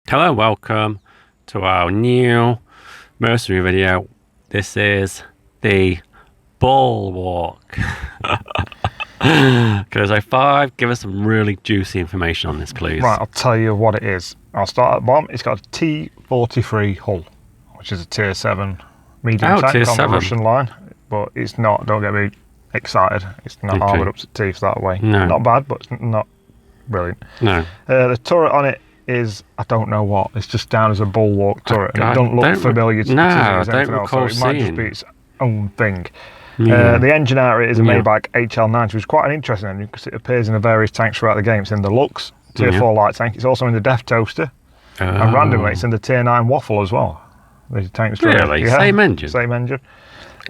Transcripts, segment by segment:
Hello, welcome to our new mercenary video. This is the Bulwark. KV 5, give us some really juicy information on this, please. Right, I'll tell you what it is. I'll start at the bottom. It's got a T-43 hull, which is a tier 7 medium tank on the Russian line, but it's not, don't get me excited, it's not armoured up to teeth that way. No. Not bad, but it's not brilliant. No. The turret on it is, I don't know what, it's just down as a Bulwark turret, and it don't look familiar to I anything don't else, so it might just be its own thing. Yeah. The engine out of it is a Maybach HL90, which is quite an interesting engine because it appears in the various tanks throughout the game. It's in the Lux tier 4 light tank. It's also in the Death Toaster, and randomly it's in the tier 9 Waffle as well. These tanks really? Yeah, same engine? Same engine.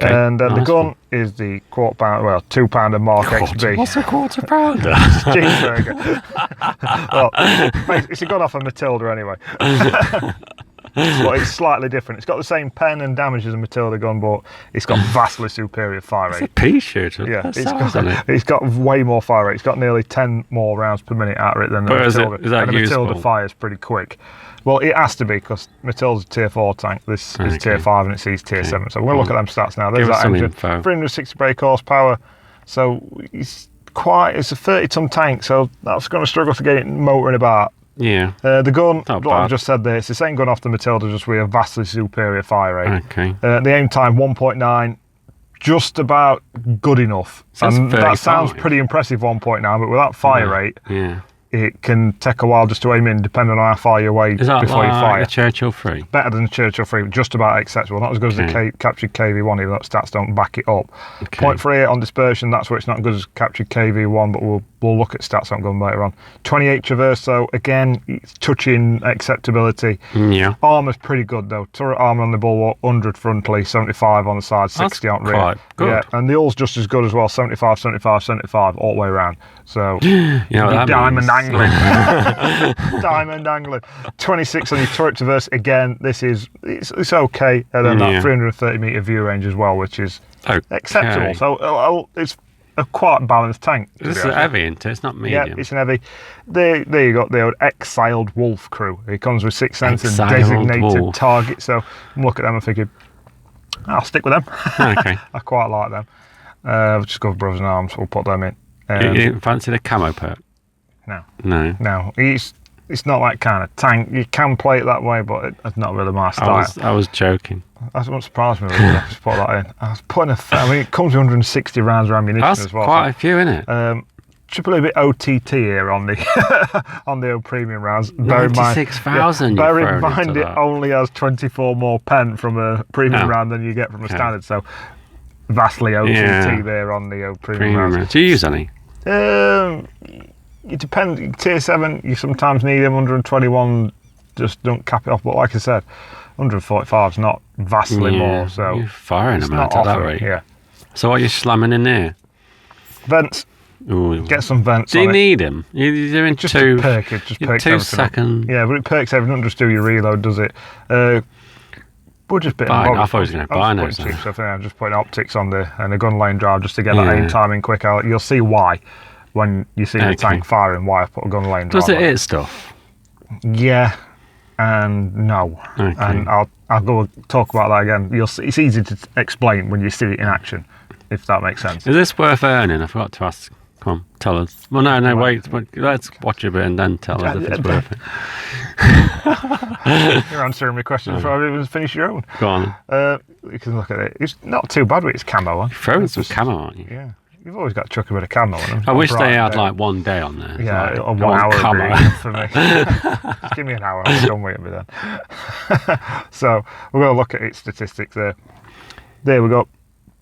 Okay. And the gun is the £2 Mark XB. What's a quarter pounder? Cheeseburger. Well, it's a gun off a Matilda anyway. But it's slightly different. It's got the same pen and damage as a Matilda gun, but it's got vastly superior fire rate. It's a pea shooter. Yeah, it's got way more fire rate. It's got nearly 10 more rounds per minute out of it than the Matilda. Is that and the Matilda fires pretty quick. Well, it has to be because Matilda's a tier 4 tank. This is tier 5 and it sees tier 7. So we'll look at them stats now. There's that engine. 360 brake horsepower. So it's a 30-ton tank. So that's going to struggle to get it motoring about. Yeah. The gun, like I've just said there, it's the same gun off the Matilda, just with a vastly superior fire rate. Okay. The aim time 1.9, just about good enough. And that sounds pretty impressive, 1.9, but with that fire rate, it can take a while just to aim in, depending on how far you're away before you fire. Is that Churchill III? Better than the Churchill III, just about acceptable. Not as good as the Captured KV1, even though stats don't back it up. 0.38 on dispersion, that's where it's not good as Captured KV1, but we'll look at stats on gun later on. 28 traverse, so again, it's touching acceptability. Yeah. Armour's pretty good though. Turret armour on the Bulwark, 100 frontally, 75 on the side, 60 on rear. Quite good. Yeah, and the hull's just as good as well, 75, 75, 75 all the way around. So, you know what that diamond means. angling. Diamond angling. 26 on your turret traverse, again, it's okay. And then that 330 metre view range as well, which is acceptable. So it's a quite balanced tank. This is heavy, isn't it? It's not medium. Yeah, it's an heavy. There you got the old exiled wolf crew. It comes with 6 cents and designated target. So I'm looking at them and thinking, I'll stick with them. Okay. I quite like them. I've just got Brothers in Arms. We'll put them in. You didn't fancy the camo perk? No. It's not that kind of tank. You can play it that way, but it's not really my style. I was joking. That's what surprised me. Really. I just put that in. I was putting it comes with 160 rounds of ammunition as well. That's quite a few, isn't it? Triple a bit OTT here on the on the old premium rounds. 96,000. Bear in mind it only has 24 more pen from a premium round than you get from a standard. So vastly OTT there on the old premium rounds. Do you use any? It depends. Tier 7, you sometimes need them. 121 just don't cap it off. But like I said, 145 is not vastly more. So you're firing them out at that rate. Yeah. So what are you slamming in there? Vents. Ooh. Get some vents. Do you need them? You're doing just two. Perk it. Just perks 2 seconds. Yeah, but it perks everything. Doesn't just do your reload, does it? We'll just bit. I thought I was going to buy those. So I think I'm just putting optics on and the gun lane drive just to get that aim timing quick. You'll see why when you see the tank firing. Why I put a gun lane drive. Does it hit stuff? Yeah, and no. Okay. And I'll go talk about that again. You'll see. It's easy to explain when you see it in action, if that makes sense. Is this worth earning? I forgot to ask. Come on, tell us. Well, no, wait. Let's watch a bit and then tell us if it's worth it. You're answering my question before I've even finished your own. Go on. You can look at it. It's not too bad with its camo. You're throwing some camo, aren't you? Yeah. You've always got to chuck a bit of camo on them. I wish they had like 1 day on there. Yeah, like, 1 hour for me. Just give me an hour. I'm done with it then. So we're going to look at its statistics there. There we go.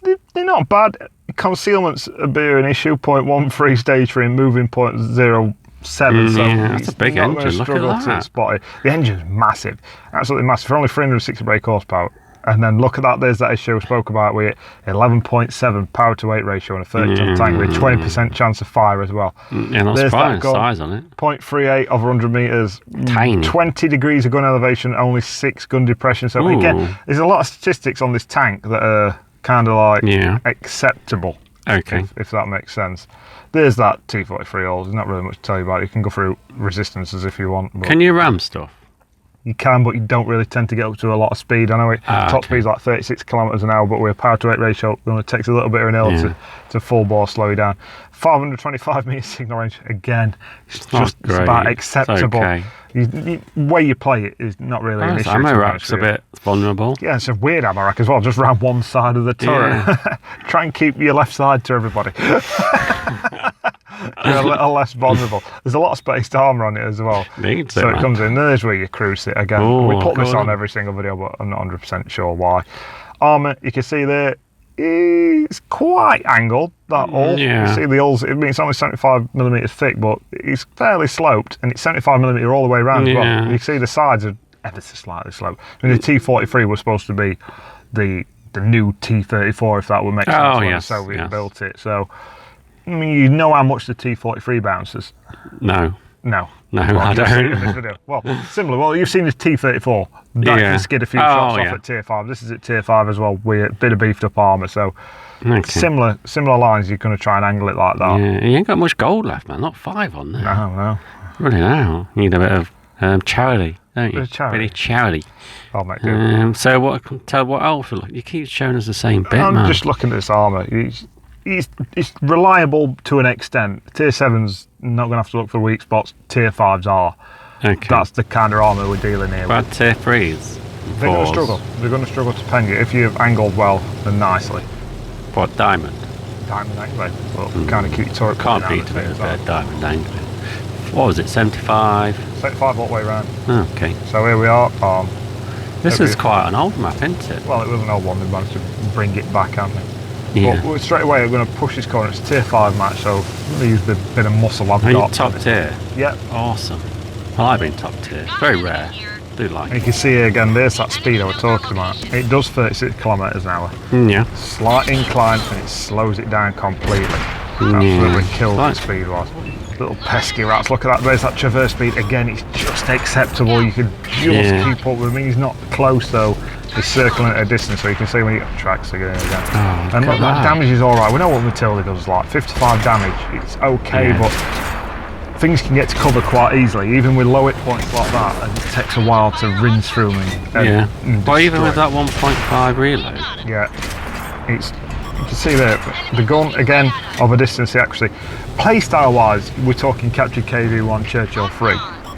They're not bad. Concealment's a bit of an issue. 0.13 stage 3 and moving 0.07. So that's a big engine. Look at that. Spot it. The engine's massive, absolutely massive. For only 360 brake horsepower. And then look at that. There's that issue we spoke about with 11.7 power to weight ratio on a 30-ton tank with 20% chance of fire as well. Yeah, not surprising size on it. 0.38 over 100 meters. Tiny. 20 degrees of gun elevation, only 6 gun depression. So again, there's a lot of statistics on this tank that are kind of like acceptable. Okay. If that makes sense. There's that T-43 hull. There's not really much to tell you about it. You can go through resistances if you want. But can you ram stuff? You can, but you don't really tend to get up to a lot of speed. I know top speed's like 36 kilometres an hour, but with a power to weight ratio, it only takes a little bit of an hill to full bore slow you down. 525 metre signal range, again, it's about acceptable. Okay. Way you play it is not really an issue. Ammo rack's a bit vulnerable. Yeah, it's a weird ammo rack as well, just around one side of the turret. Yeah. Try and keep your left side to everybody. You're a little less vulnerable. There's a lot of spaced armour on it as well. So it comes in, there's where you cruise it again. Ooh, we put this on every single video, but I'm not 100% sure why. Armour, you can see there, it's quite angled, that hull. Yeah. You see the hulls, it's only 75mm thick, but it's fairly sloped, and it's 75mm all the way around as well. You can see the sides are ever so slightly sloped. I mean, the T-43 was supposed to be the new T-34, if that would make sense, when the Soviets built it. So, I mean, you know how much the T-43 bounces? No. No. No, well, I don't. In this video. Well, similar. Well, you've seen the T-34. That can skid a few shots off at Tier 5. This is at Tier 5 as well, with a bit of beefed up armour. So, similar lines, you're going to try and angle it like that. Yeah, you ain't got much gold left, man. Not 5 on there. No. Really now. You need a bit of charity, don't you? Bit of charity. Bit of charity. I'll make do. So what else? You keep showing us the same bit, man. I'm just looking at this armour. It's reliable to an extent. Tier 7's not going to have to look for weak spots. Tier 5's are. Okay. That's the kind of armour we're dealing here with. But Tier 3's? They're going to struggle. They're going to struggle to pen you if you've angled well and nicely. What, diamond? Diamond angling. Well, kind of keep your turret. Can't beat a bit of diamond angling. What was it, 75? 75 all the way around. Oh, okay. So here we are. This is quite an old map, isn't it? Well, it was an old one. They managed to bring it back, haven't they? Yeah. But straight away, we're going to push this corner. It's a Tier 5 match, so I'm going to use the bit of muscle I've got. Are you top tier? Yeah. Awesome. I like being top tier. Very rare. Do like and you can see here again, there's that speed I was talking about. It does 36 kilometres an hour. Yeah. Slight incline, and it slows it down completely. Absolutely kills the speed was. Little pesky rats. Look at that. There's that traverse speed. Again, it's just acceptable. You can just keep up with me. He's not close though. He's circling at a distance, so you can see when you get the tracks again. Oh, and look, that damage is alright. We know what Matilda does, like 55 damage. It's okay, but things can get to cover quite easily, even with low hit points like that, and it takes a while to rinse through them. But even with that 1.5 reload. Yeah, you can see there, the gun, again, of a distance actually. Playstyle wise, we're talking Captured KV1 Churchill III,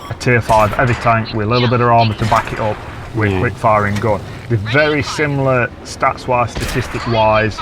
a Tier 5 heavy tank with a little bit of armour to back it up with quick firing gun. They're very similar stats wise, statistic wise,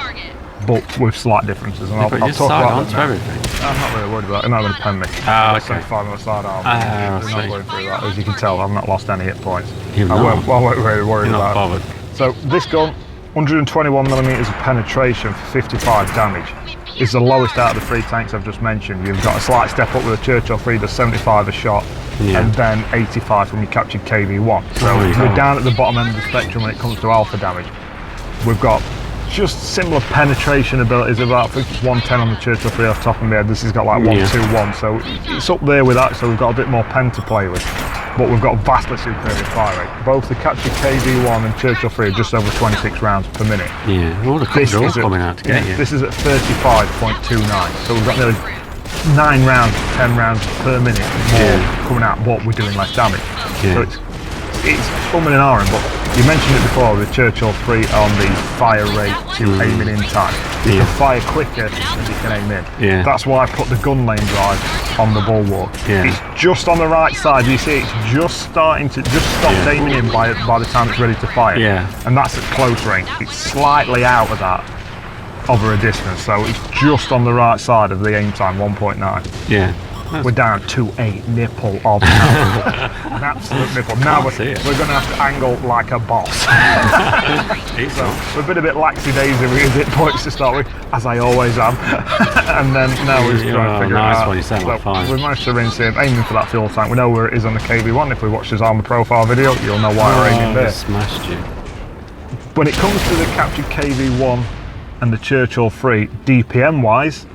but with slight differences. And I'll talk about that. Everything. I'm not really worried about it. They're not going to pen me. Oh, okay. 75 on the side arm. They're not going through that. As you can tell, I've not lost any hit points. I won't really worry about bothered. it. So this gun, 121mm of penetration for 55 damage. Is the lowest out of the 3 tanks I've just mentioned. You've got a slight step up with the Churchill III, does 75 a shot, and then 85 from your Captured KV1. So we're down at the bottom end of the spectrum when it comes to alpha damage. We've got just similar penetration abilities, about 110 on the Churchill III off the top of my head. This has got like 121, so it's up there with that, so we've got a bit more pen to play with. But we've got vastly superior fire rate. Both the Captured KV1 and Churchill III are just over 26 rounds per minute. Yeah, all the guns are all coming out to get you. This is at 35.29, so we've got nearly 9 rounds, 10 rounds per minute more coming out, but we're doing less damage. So it's umming and ahhing, but you mentioned it before with Churchill III on the fire rate to aiming in time. You can fire quicker than you can aim in. That's why I put the gun lane drive on the Bulwark. It's just on the right side. You see it's just starting to stop aiming in by the time it's ready to fire. And that's at close range. It's slightly out of that over a distance, so it's just on the right side of the aim time, 1.9. We're down to a nipple of an absolute nipple. Now we're going to have to angle like a boss. So we've been a bit laxy-daisy with hit points to start with, as I always am. And then now we're just trying to figure it out. So we've managed to rinse him, aiming for that fuel tank. We know where it is on the KV1. If we watch his armour profile video, you'll know why we're aiming there. Smashed you. When it comes to the Captured KV1 and the Churchill III, DPM-wise,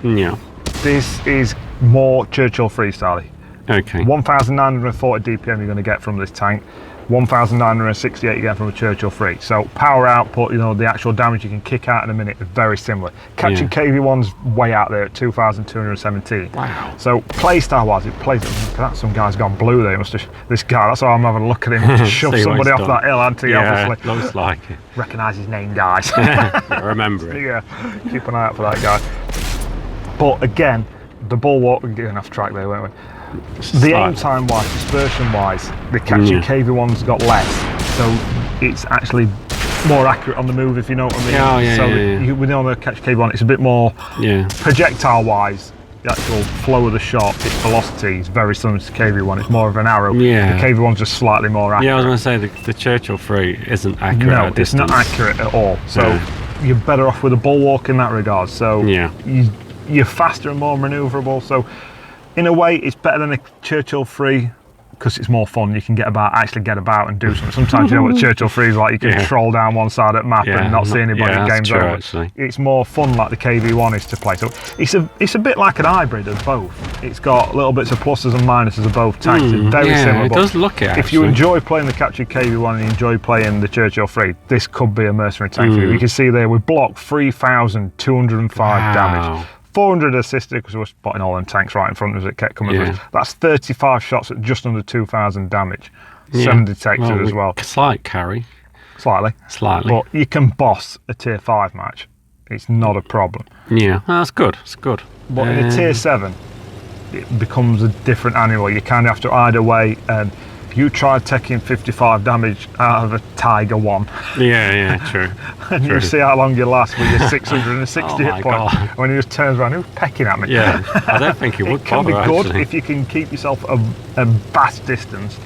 this is more Churchill freestyle. 1,940 DPM you're going to get from this tank. 1,968 again from a Churchill III. So power output, the actual damage you can kick out in a minute is very similar. Captured KV1's way out there at 2,217. Wow. So playstyle wise, it plays. That's some guy's gone blue there. This guy. That's why I'm having a look at him. Just shove somebody off that hill, hasn't he? Obviously. Looks like it. Recognise his name, guys. Yeah, remember it. Yeah, keep an eye out for that guy. But again, the Bulwark, we're getting off track there, weren't we? The aim time wise, dispersion wise, the Captured KV1's got less, so it's actually more accurate on the move, if you know what I mean. With the Captured KV1, it's a bit more projectile wise. The actual flow of the shot, its velocity is very similar to KV1. It's more of an arrow. Yeah. The KV1's just slightly more accurate. Yeah, I was going to say the Churchill III isn't accurate. No, at it's not accurate at all. So you're better off with a Bulwark in that regard. So you're faster and more manoeuvrable. So in a way, it's better than a Churchill III because it's more fun. You can actually get about and do something. Sometimes you know what Churchill III is like. You can troll down one side of the map and not see anybody. Game's over. Actually. It's more fun like the KV1 is to play. So it's a bit like an hybrid of both. It's got little bits of pluses and minuses of both tanks. It's very similar. It does look it. Actually. If you enjoy playing the Captured KV1 and you enjoy playing the Churchill III, this could be a mercenary tank for you. You can see there we blocked 3,205 damage. 400 assisted because we're spotting all them tanks right in front of us that kept coming with us. That's 35 shots at just under 2,000 damage. 7 detected as well. Slight carry. Slightly. But you can boss a tier 5 match. It's not a problem. Yeah, that's good. It's good. But in a tier 7, it becomes a different animal. You kind of have to hide away, and you tried taking 55 damage out of a Tiger 1. Yeah, true. And you see how long you last with your 660 hit points. When he just turns around, who's pecking at me? Yeah, I don't think he would It can be good if you can keep yourself a vast distance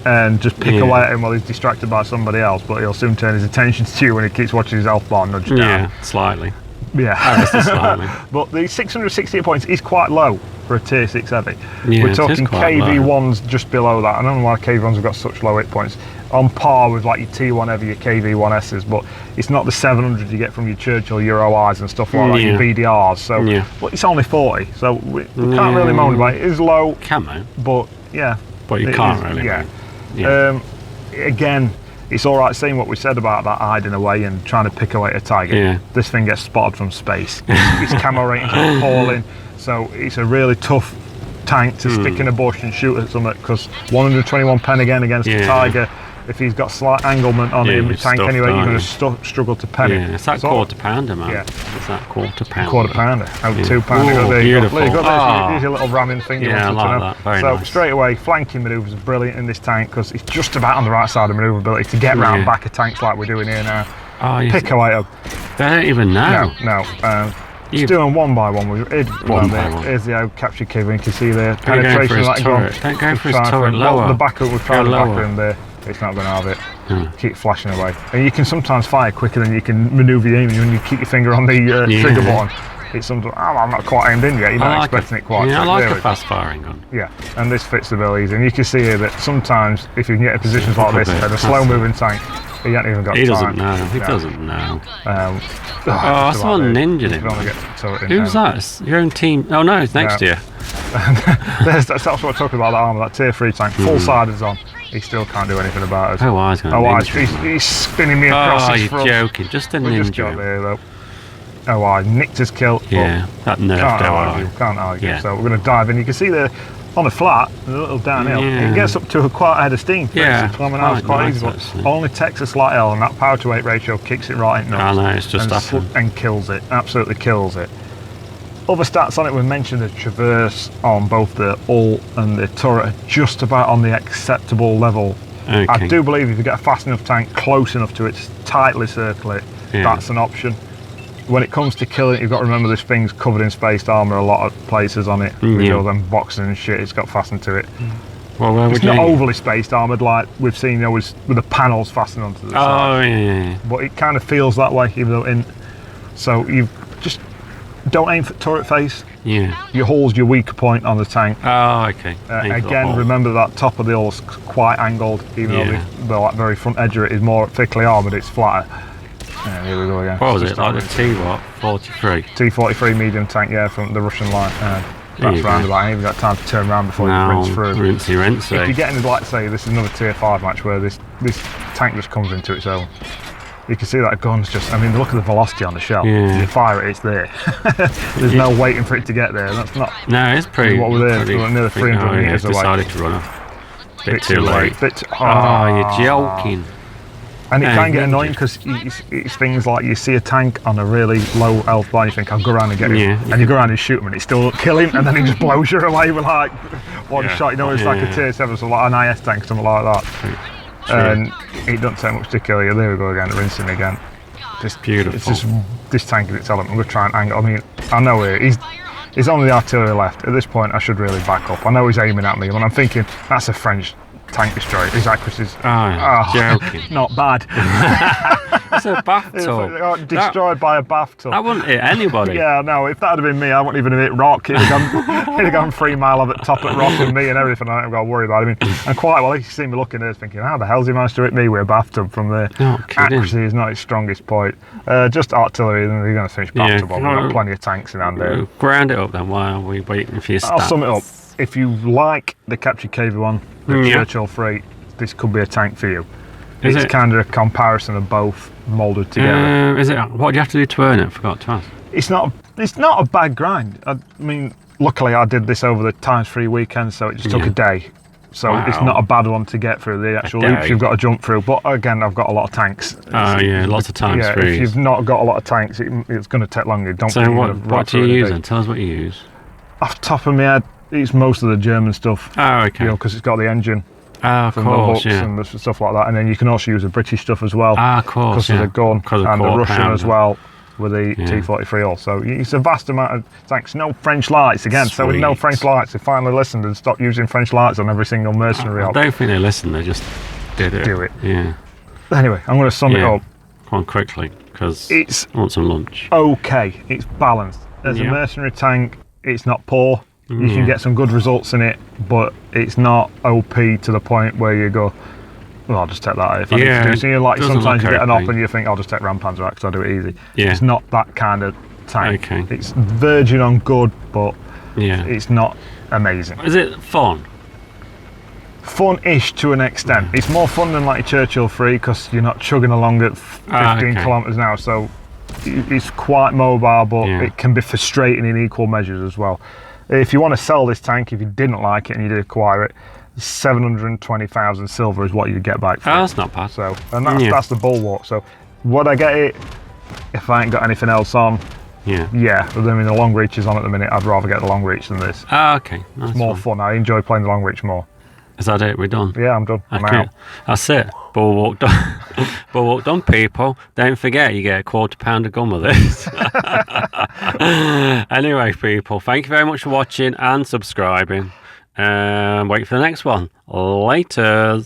and just pick away at him while he's distracted by somebody else, but he'll soon turn his attention to you when he keeps watching his health bar nudge down. Yeah, slightly. Yeah. Slightly. But the 660 hit points is quite low for a tier 6 heavy. Yeah, we're talking KV1's just below that. I don't know why KV1's have got such low hit points. On par with like your T1 heavy, your KV1S's, but it's not the 700 you get from your Churchill, your OIs and stuff like that, your VDRs. So but it's only 40, so we can't really moan about it. It is low. Camo. But But you can't really. Again, it's all right saying what we said about that hiding away and trying to pick away at a Tiger. Yeah. This thing gets spotted from space. Its camo ratings are appalling, so it's a really tough tank to stick in a bush and shoot at something, because 121 pen again against a Tiger. If he's got slight anglement on the tank anyway, you're going to struggle to pen it. It's that quarter pounder, man. It's that quarter pounder. Quarter pounder. Out 2 pounder. There you go. There you go. There's your little ramming thing. Yeah, I like that. Very nice. So straight away, flanking manoeuvres are brilliant in this tank because it's just about on the right side of manoeuvrability to get round back of tanks like we're doing here now. Pick away up. They don't even know. No. Just doing one by one. Here's the Captured KV1. You can see there. Penetration of that gun. Don't go for his turret lower. The back we've tried the back in there. It's not going to have it. Keep flashing away. And you can sometimes fire quicker than you can manoeuvre your aim when you keep your finger on the trigger button. It's sometimes, I'm not quite aimed in yet. You're not expecting it quite. Yeah, I like a fast firing gun. Yeah, and this fits the bill easy. And you can see here that sometimes if you can get in positions like this, and a slow moving tank, he hasn't even got time. He doesn't know. He doesn't know. Someone ninja him. Who's that? Your own team? Oh no, it's next to you. That's what I'm talking about, that armour, that tier 3 tank, full sided on. He still can't do anything about it. Oh, I was going to he's spinning me across his front. Oh, you're joking. Just a ninja. Just got there, though. Oh, I nicked his kill. Yeah, that nerfed Can't argue. So we're going to dive in. You can see there on the flat, a little downhill. It gets up to quite a head of steam. It's quite easy, but only takes a slight L, and that power to weight ratio kicks it right in. I know, it's just and kills it. Absolutely kills it. Other stats on it, we mentioned the traverse on both the hull and the turret are just about on the acceptable level. I do believe if you get a fast enough tank close enough to it, tightly circle it, that's an option. When it comes to killing it, you've got to remember this thing's covered in spaced armour, a lot of places on it, with all them boxes and shit, it's got fastened to it. Well, it's not overly spaced armoured like we've seen with the panels fastened onto the side. But it kind of feels that way, even though so you just don't aim for turret face. Your hull's your weaker point on the tank. Again, remember that top of the hull's quite angled, even though the very front edge of it is more thickly armoured, it's flatter. Here we go again. What was it, like the T43? T43 medium tank, from the Russian line. That's roundabout. I ain't even got time to turn around before you rinse through. Rinsey. If you're getting, like, say, this is another tier 5 match where this tank just comes into its own. You can see that gun's just, I mean, look at the velocity on the shell. Yeah. You fire it, it's there. There's no waiting for it to get there. That's not. No, it's pretty. What we're there for nearly 300 metres away. Decided to run off. Bit too late. You're joking. And it can get annoying because it's things like you see a tank on a really low health bar and you think, I'll go around and get him. And you go around and shoot him and it still kill him, and then he just blows you away with like one shot. You know, it's like a tier 7, so like an IS tank, something like that. And it doesn't take much to kill you. There we go again, rinsing again. Just beautiful. It's just this tank in itself. I'm going to try and angle. I mean, I know he's on the artillery left. At this point, I should really back up. I know he's aiming at me, and I'm thinking, that's a French tank destroyer. His accuracy is joking. Not bad. It's a bathtub. Destroyed by a bathtub. That wouldn't hit anybody. Yeah, no, if that had been me, I wouldn't even have hit rock. He'd have gone 3 mile at top at rock and me and everything. I haven't got to worry about it. I mean, and quite well, you see me looking there thinking, how the hell's he managed to hit me with a bathtub from there? Accuracy is not his strongest point. Just artillery, then you're going to finish bathtub. We've got plenty of tanks in hand there. Ground it up then while we're waiting for your stats. I'll sum it up. If you like the Captured KV1, the Churchill III, this could be a tank for you. It's kind of a comparison of both moulded together. What do you have to do to earn it? I forgot to ask. It's not a bad grind. I mean, luckily I did this over the ×3 weekend, so it just took a day. So it's not a bad one to get through the actual loops you've got to jump through. But again, I've got a lot of tanks. Lots of tanks. Yeah, if you've not got a lot of tanks, it's going to take longer. So what do you use then? Tell us what you use. Off the top of my head, it's most of the German stuff. Oh, okay. You know, because it's got the engine. Of course, and stuff like that. And then you can also use the British stuff as well. Of course, because of the gun and the Russian as well with the T-43 also. It's a vast amount of tanks. No French lights again. Sweet. So with no French lights, they finally listened and stopped using French lights on every single mercenary. I don't think they listened. They just did it. Do it. Yeah. Anyway, I'm going to sum it up. Come on quickly, because I want some lunch. Okay, it's balanced. As a mercenary tank, it's not poor. You can get some good results in it, but it's not OP to the point where you go, well, I'll just take that if I need to do something. Like sometimes you get an op and you think, I'll just take Rampans out because I do it easy. It's not that kind of tank. It's verging on good, but it's not amazing. Is it fun? Fun-ish to an extent. It's more fun than like a Churchill III because you're not chugging along at 15 kilometres an hour, so it's quite mobile, but it can be frustrating in equal measures as well. If you want to sell this tank, if you didn't like it and you did acquire it, 720,000 silver is what you get back for it. That's not bad. So, and that's the Bulwark. So, would I get it if I ain't got anything else on? Yeah. But I mean, the long reach is on at the minute. I'd rather get the long reach than this. Okay. It's more fun. I enjoy playing the long reach more. Is that it? We're done? Yeah, I'm done. I'm out. That's it. Bulwark done. Bulwark done, people. Don't forget, you get a £1/4 of gum with this. Anyway, people, thank you very much for watching and subscribing. Wait for the next one. Later.